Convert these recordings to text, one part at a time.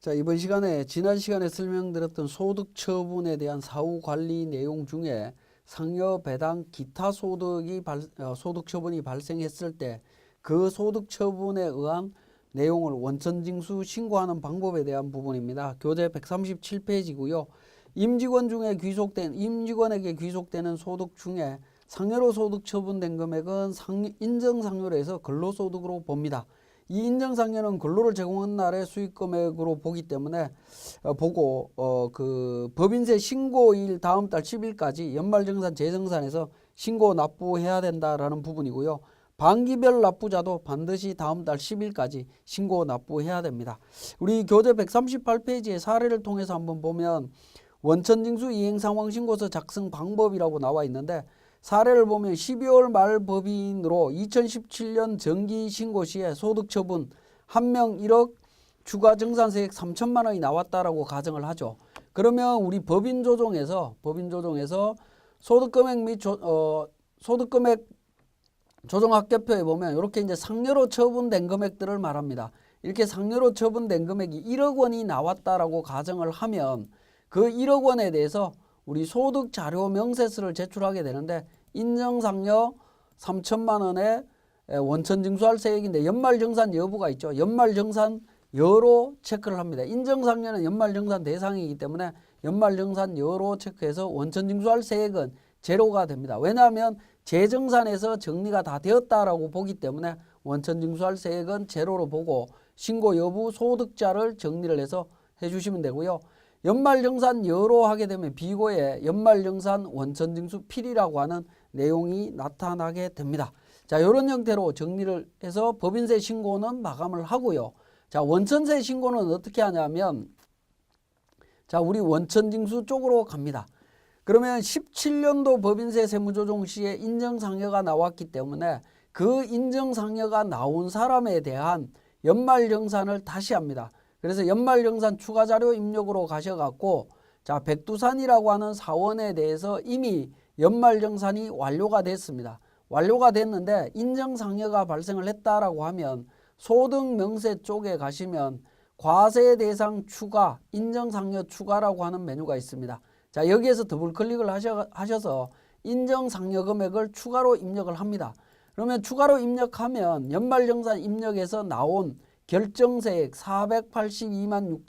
자, 이번 시간에 지난 시간에 설명드렸던 소득 처분에 대한 사후 관리 내용 중에 상여 배당 기타 소득 처분이 발생했을 때 그 소득 처분에 의한 내용을 원천징수 신고하는 방법에 대한 부분입니다. 교재 137페이지고요. 임직원에게 귀속되는 소득 중에 상여로 소득 처분된 금액은 인정상여로 해서 근로소득으로 봅니다. 이 인정상여는 근로를 제공한 날의 수익금액으로 보기 때문에 법인세 신고일 다음 달 10일까지 연말정산 재정산에서 신고 납부해야 된다라는 부분이고요. 반기별 납부자도 반드시 다음 달 10일까지 신고 납부해야 됩니다. 우리 교재 138페이지의 사례를 통해서 한번 보면 원천징수 이행상황신고서 작성 방법이라고 나와 있는데, 사례를 보면 12월 말 법인으로 2017년 정기 신고 시에 소득처분 1명 1억 추가 정산세액 3천만 원이 나왔다라고 가정을 하죠. 그러면 우리 법인 조정에서 소득금액 및 소득금액 조정합계표에 보면 이렇게 이제 상여로 처분된 금액들을 말합니다. 이렇게 상여로 처분된 금액이 1억 원이 나왔다라고 가정을 하면 그 1억 원에 대해서 우리 소득 자료 명세서를 제출하게 되는데, 인정상여 3천만 원에 원천징수할 세액인데 연말정산 여부가 있죠. 연말정산여로 체크를 합니다. 인정상여는 연말정산 대상이기 때문에 연말정산여로 체크해서 원천징수할 세액은 제로가 됩니다. 왜냐하면 재정산에서 정리가 다 되었다라고 보기 때문에 원천징수할 세액은 제로로 보고 신고 여부 소득자를 정리를 해서 해주시면 되고요. 연말정산여로 하게 되면 비고에 연말정산 원천징수 필이라고 하는 내용이 나타나게 됩니다. 자, 이런 형태로 정리를 해서 법인세 신고는 마감을 하고요. 자, 원천세 신고는 어떻게 하냐면, 자, 우리 원천징수 쪽으로 갑니다. 그러면 17년도 법인세 세무조정 시에 인정상여가 나왔기 때문에 그 인정상여가 나온 사람에 대한 연말정산을 다시 합니다. 그래서 연말정산 추가자료 입력으로 가셔갖고, 자, 백두산이라고 하는 사원에 대해서 이미 연말정산이 완료가 됐습니다. 완료가 됐는데 인정상여가 발생을 했다라고 하면 소득명세 쪽에 가시면 과세 대상 추가, 인정상여 추가라고 하는 메뉴가 있습니다. 자, 여기에서 더블 클릭을 하셔서 인정상여 금액을 추가로 입력을 합니다. 그러면 추가로 입력하면 연말정산 입력에서 나온 결정세액 482만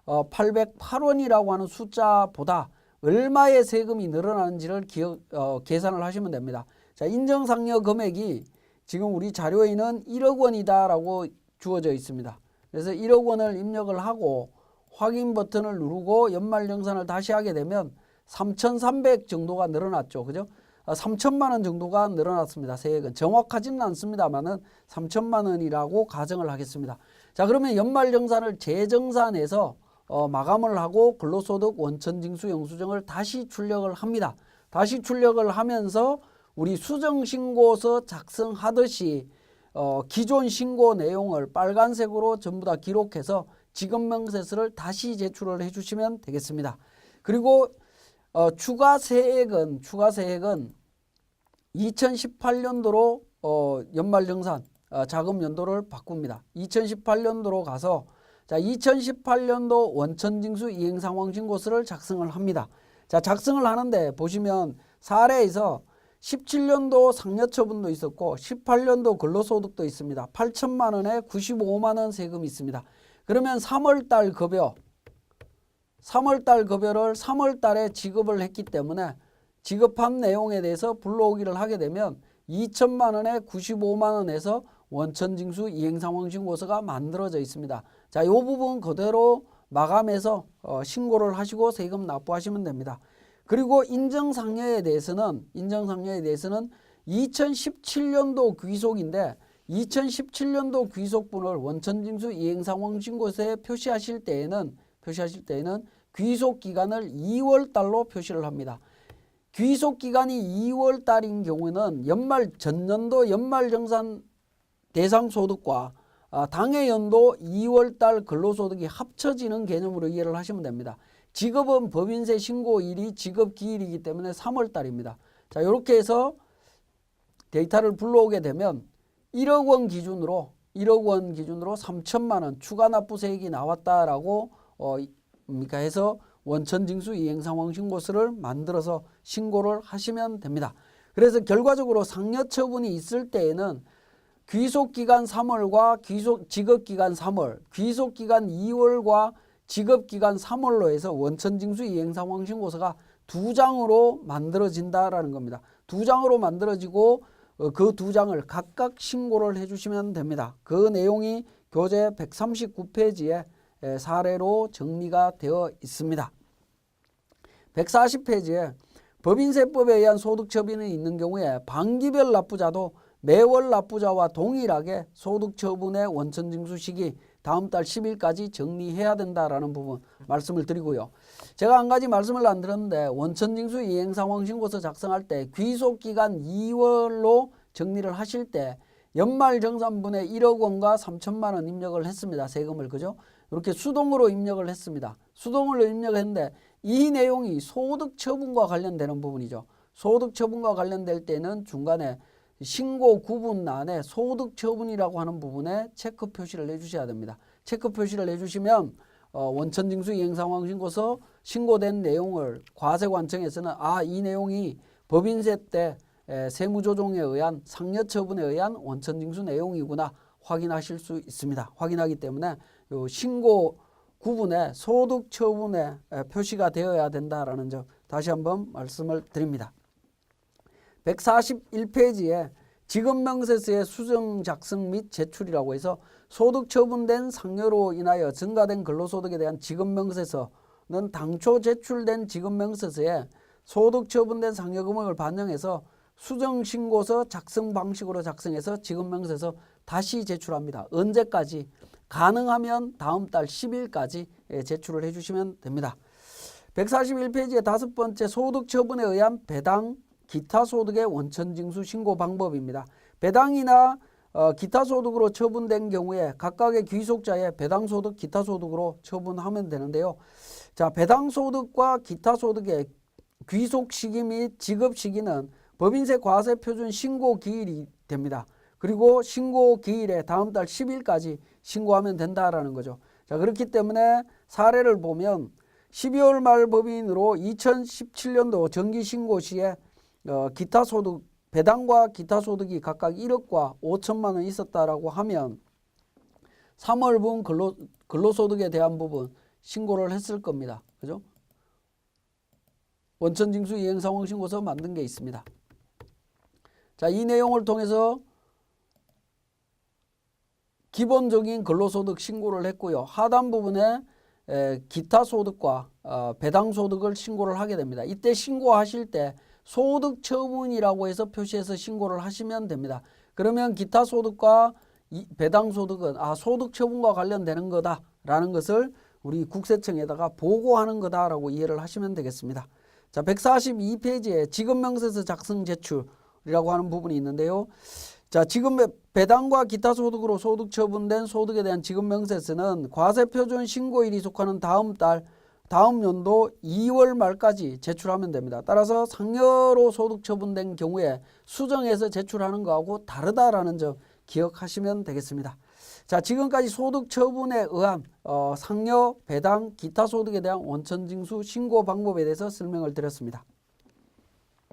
6,808원이라고 하는 숫자보다 얼마의 세금이 늘어나는지를 계산을 하시면 됩니다. 자, 인정상여 금액이 지금 우리 자료에는 1억 원이다라고 주어져 있습니다. 그래서 1억 원을 입력을 하고 확인 버튼을 누르고 연말정산을 다시 하게 되면 3,300 정도가 늘어났죠. 그죠? 3천만 원 정도가 늘어났습니다. 세액은 정확하지는 않습니다만은 3천만 원이라고 가정을 하겠습니다. 자, 그러면 연말정산을 재정산해서 마감을 하고 근로소득 원천징수 영수증을 다시 출력을 합니다. 다시 출력을 하면서 우리 수정신고서 작성하듯이 기존 신고 내용을 빨간색으로 전부 다 기록해서 지급명세서를 다시 제출을 해주시면 되겠습니다. 그리고 추가세액은 2018년도로 연말정산 자금연도를 바꿉니다. 2018년도로 가서, 자, 2018년도 원천징수 이행상황신고서를 작성을 합니다. 자, 작성을 하는데 보시면 사례에서 17년도 상여처분도 있었고 18년도 근로소득도 있습니다. 8천만 원에 95만 원 세금이 있습니다. 그러면 3월달 급여를 3월달에 지급을 했기 때문에 지급한 내용에 대해서 불러오기를 하게 되면 2천만 원에 95만 원에서 원천징수 이행상황신고서가 만들어져 있습니다. 자, 이 부분 그대로 마감해서 신고를 하시고 세금 납부하시면 됩니다. 그리고 인정상여에 대해서는 2017년도 귀속인데 2017년도 귀속분을 원천징수 이행상황신고서에 표시하실 때에는 귀속기간을 2월달로 표시를 합니다. 귀속기간이 2월달인 경우는 전년도 연말정산 대상 소득과 당해 연도 2월달 근로소득이 합쳐지는 개념으로 이해를 하시면 됩니다. 지급은 법인세 신고일이 지급기일이기 때문에 3월달입니다. 자, 이렇게 해서 데이터를 불러오게 되면 1억 원 기준으로 1억 원 기준으로 3천만 원 추가 납부세액이 나왔다라고 해서 원천징수 이행상황신고서를 만들어서 신고를 하시면 됩니다. 그래서 결과적으로 상여처분이 있을 때에는 귀속기간 3월과 지급기간 3월, 귀속기간 2월과 지급기간 3월로 해서 원천징수 이행상황신고서가 2장으로 만들어진다라는 겁니다. 2장으로 만들어지고 그 2장을 각각 신고를 해주시면 됩니다. 그 내용이 교재 139페이지에 사례로 정리가 되어 있습니다. 140페이지에 법인세법에 의한 소득처분이 있는 경우에 반기별 납부자도 매월 납부자와 동일하게 소득처분의 원천징수 시기 다음 달 10일까지 정리해야 된다라는 부분 말씀을 드리고요. 제가 한 가지 말씀을 안 드렸는데 원천징수 이행상황신고서 작성할 때 귀속기간 2월로 정리를 하실 때 연말정산분에 1억 원과 3천만 원 입력을 했습니다. 세금을 그죠? 이렇게 수동으로 입력을 했습니다. 수동으로 입력했는데 이 내용이 소득처분과 관련되는 부분이죠. 소득처분과 관련될 때는 중간에 신고 구분란에 소득처분이라고 하는 부분에 체크 표시를 해주셔야 됩니다. 체크 표시를 해주시면 원천징수 이행상황신고서 신고된 내용을 과세관청에서는 이 내용이 법인세 때 세무조정에 의한 상여처분에 의한 원천징수 내용이구나 확인하실 수 있습니다. 확인하기 때문에 요 신고 구분에 소득처분에 표시가 되어야 된다라는 점 다시 한번 말씀을 드립니다. 141페이지에 지급명세서의 수정 작성 및 제출이라고 해서 소득처분된 상여로 인하여 증가된 근로소득에 대한 지급명세서는 당초 제출된 지급명세서에 소득처분된 상여금액을 반영해서 수정신고서 작성 방식으로 작성해서 지급명세서 다시 제출합니다. 언제까지? 가능하면 다음 달 10일까지 제출을 해주시면 됩니다. 141페이지의 5번째 소득처분에 의한 배당, 기타 소득의 원천징수 신고 방법입니다. 배당이나 기타 소득으로 처분된 경우에 각각의 귀속자의 배당 소득, 기타 소득으로 처분하면 되는데요. 자, 배당 소득과 기타 소득의 귀속 시기 및 지급 시기는 법인세 과세 표준 신고 기일이 됩니다. 그리고 신고 기일에 다음 달 10일까지 신고하면 된다라는 거죠. 자, 그렇기 때문에 사례를 보면 12월 말 법인으로 2017년도 정기신고 시에 기타 소득, 배당과 기타 소득이 각각 1억과 5천만 원 있었다라고 하면 3월분 근로소득에 대한 부분 신고를 했을 겁니다. 그죠? 원천징수 이행상황신고서 만든 게 있습니다. 자, 이 내용을 통해서 기본적인 근로소득 신고를 했고요. 하단 부분에 기타 소득과 배당 소득을 신고를 하게 됩니다. 이때 신고하실 때 소득처분이라고 해서 표시해서 신고를 하시면 됩니다. 그러면 기타 소득과 배당 소득은 소득처분과 관련되는 거다라는 것을 우리 국세청에다가 보고하는 거다라고 이해를 하시면 되겠습니다. 자, 142페이지에 지급명세서 작성 제출이라고 하는 부분이 있는데요. 자, 지금 배당과 기타 소득으로 소득 처분된 소득에 대한 지급명세서는 과세표준 신고일이 속하는 다음 연도 2월 말까지 제출하면 됩니다. 따라서 상여로 소득 처분된 경우에 수정해서 제출하는 거하고 다르다라는 점 기억하시면 되겠습니다. 자, 지금까지 소득 처분에 의한 상여, 배당, 기타 소득에 대한 원천징수 신고 방법에 대해서 설명을 드렸습니다.